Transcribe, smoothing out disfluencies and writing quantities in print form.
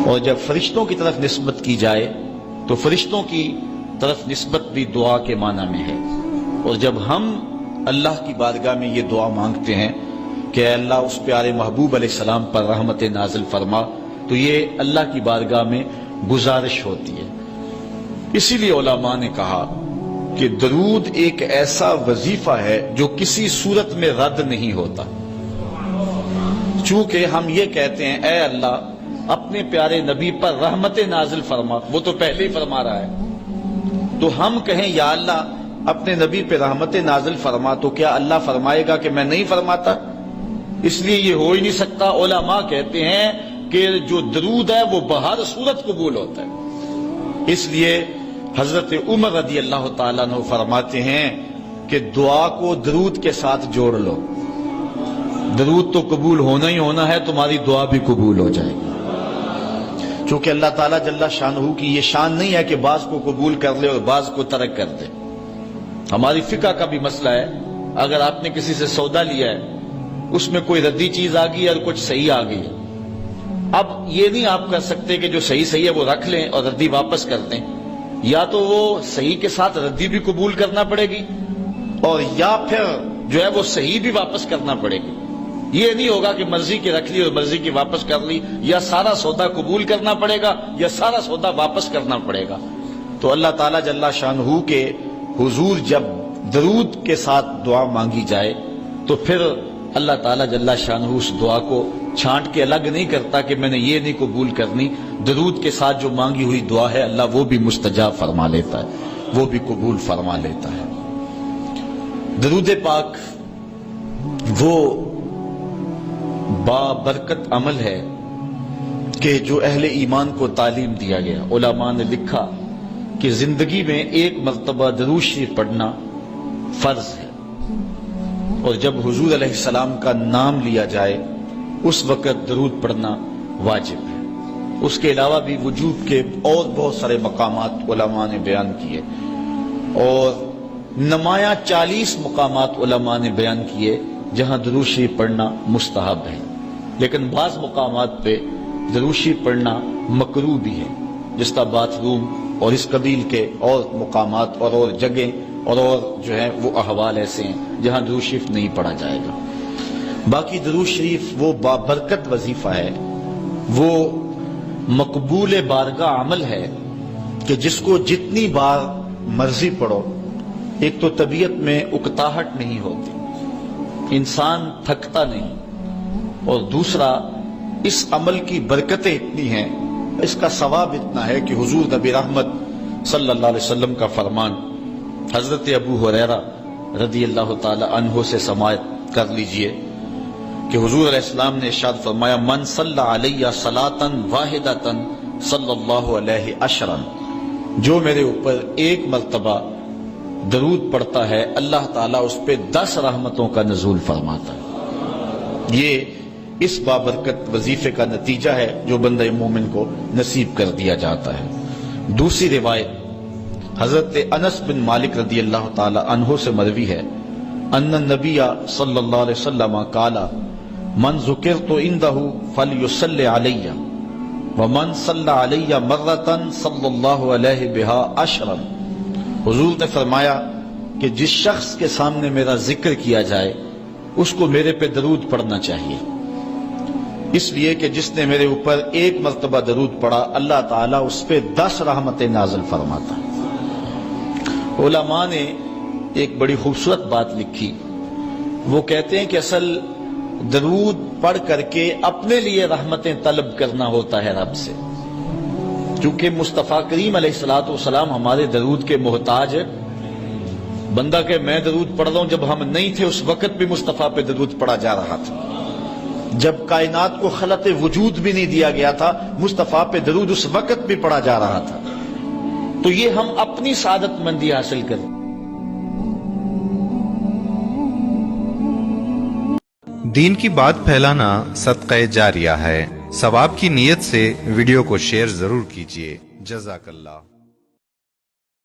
اور جب فرشتوں کی طرف نسبت کی جائے تو فرشتوں کی طرف نسبت بھی دعا کے معنی میں ہے. اور جب ہم اللہ کی بارگاہ میں یہ دعا مانگتے ہیں کہ اے اللہ اس پیارے محبوب علیہ السلام پر رحمت نازل فرما، تو یہ اللہ کی بارگاہ میں گزارش ہوتی ہے. اسی لیے علماء نے کہا کہ درود ایک ایسا وظیفہ ہے جو کسی صورت میں رد نہیں ہوتا. چونکہ ہم یہ کہتے ہیں اے اللہ اپنے پیارے نبی پر رحمت نازل فرما، وہ تو پہلے ہی فرما رہا ہے، تو ہم کہیں یا اللہ اپنے نبی پہ رحمت نازل فرما، تو کیا اللہ فرمائے گا کہ میں نہیں فرماتا؟ اس لیے یہ ہو ہی نہیں سکتا. علماء کہتے ہیں کہ جو درود ہے وہ بہر صورت قبول ہوتا ہے. اس لیے حضرت عمر رضی اللہ تعالیٰ عنہ فرماتے ہیں کہ دعا کو درود کے ساتھ جوڑ لو، درود تو قبول ہونا ہی ہونا ہے، تمہاری دعا بھی قبول ہو جائے گی. چونکہ اللہ تعالیٰ جل شانہ کی یہ شان نہیں ہے کہ بعض کو قبول کر لے اور بعض کو ترک کر دے. ہماری فقہ کا بھی مسئلہ ہے، اگر آپ نے کسی سے سودا لیا ہے، اس میں کوئی ردی چیز آ گئی اور کچھ صحیح آ گئی ہے، اب یہ نہیں آپ کر سکتے کہ جو صحیح ہے وہ رکھ لیں اور ردی واپس کر دیں. یا تو وہ صحیح کے ساتھ ردی بھی قبول کرنا پڑے گی، اور یا پھر جو ہے وہ صحیح بھی واپس کرنا پڑے گی. یہ نہیں ہوگا کہ مرضی کی رکھ لی اور مرضی کی واپس کر لی، یا سارا سودا قبول کرنا پڑے گا یا سارا سودا واپس کرنا پڑے گا. تو اللہ تعالیٰ جل شانہ کے حضور جب درود کے ساتھ دعا مانگی جائے تو پھر اللہ تعالیٰ جل شانہ اس دعا کو چھانٹ کے الگ نہیں کرتا کہ میں نے یہ نہیں قبول کرنی. درود کے ساتھ جو مانگی ہوئی دعا ہے اللہ وہ بھی مستجاب فرما لیتا ہے، وہ بھی قبول فرما لیتا ہے. درود پاک وہ بابرکت عمل ہے کہ جو اہل ایمان کو تعلیم دیا گیا. علماء نے لکھا کہ زندگی میں ایک مرتبہ درود شریف پڑھنا فرض ہے، اور جب حضور علیہ السلام کا نام لیا جائے اس وقت درود پڑھنا واجب ہے. اس کے علاوہ بھی وجوب کے اور بہت سارے مقامات علماء نے بیان کیے، اور نمایاں 40 مقامات علماء نے بیان کیے جہاں درود شریف پڑھنا مستحب ہے. لیکن بعض مقامات پہ درود شریف پڑھنا مکروہ بھی ہے، جس کا باتھ روم اور اس قبیل کے اور مقامات اور جگہیں اور جو ہے وہ احوال ایسے ہیں جہاں درود شریف نہیں پڑھا جائے گا. باقی درود شریف وہ بابرکت وظیفہ ہے، وہ مقبول بارگاہ عمل ہے کہ جس کو جتنی بار مرضی پڑھو، ایک تو طبیعت میں اکتاہٹ نہیں ہوتی، انسان تھکتا نہیں، اور دوسرا اس عمل کی برکتیں اتنی ہیں، اس کا ثواب اتنا ہے کہ حضور نبی رحمت صلی اللہ علیہ وسلم کا فرمان حضرت ابو ہریرہ رضی اللہ تعالی عنہ سے سماعت کر لیجئے کہ حضور علیہ السلام نے ارشاد فرمایا من صلی علیہ صلاۃ واحدۃ صلی اللہ علیہ عشرا، جو میرے اوپر ایک مرتبہ درود پڑھتا ہے اللہ تعالیٰ اس پہ 10 رحمتوں کا نزول فرماتا ہے. یہ اس بابرکت وظیفے کا نتیجہ ہے جو بندہ مومن کو نصیب کر دیا جاتا ہے. دوسری روایت حضرت انس بن مالک رضی اللہ تعالی عنہ سے مروی ہے ان النبی صلی اللہ علیہ وسلم قال من ذکرت عنده فلیصلی علی ومن صلی علی مرۃ صلی اللہ علیہ بها عشرا. حضور نے فرمایا کہ جس شخص کے سامنے میرا ذکر کیا جائے اس کو میرے پہ درود پڑھنا چاہیے، اس لیے کہ جس نے میرے اوپر ایک مرتبہ درود پڑھا اللہ تعالیٰ اس پہ 10 رحمتیں نازل فرماتا ہے. علماء نے ایک بڑی خوبصورت بات لکھی، وہ کہتے ہیں کہ اصل درود پڑھ کر کے اپنے لیے رحمتیں طلب کرنا ہوتا ہے رب سے، چونکہ مصطفیٰ کریم علیہ الصلوۃ والسلام ہمارے درود کے محتاج ہے. بندہ کہ میں درود پڑھ رہا ہوں، جب ہم نہیں تھے اس وقت بھی مصطفیٰ پہ درود پڑھا جا رہا تھا. جب کائنات کو خلق وجود بھی نہیں دیا گیا تھا مصطفیٰ پہ درود اس وقت بھی پڑھا جا رہا تھا. تو یہ ہم اپنی سعادت مندی حاصل کریں. دین کی بات پھیلانا صدقہ جاریہ ہے. ثواب کی نیت سے ویڈیو کو شیئر ضرور کیجیے. جزاک اللہ.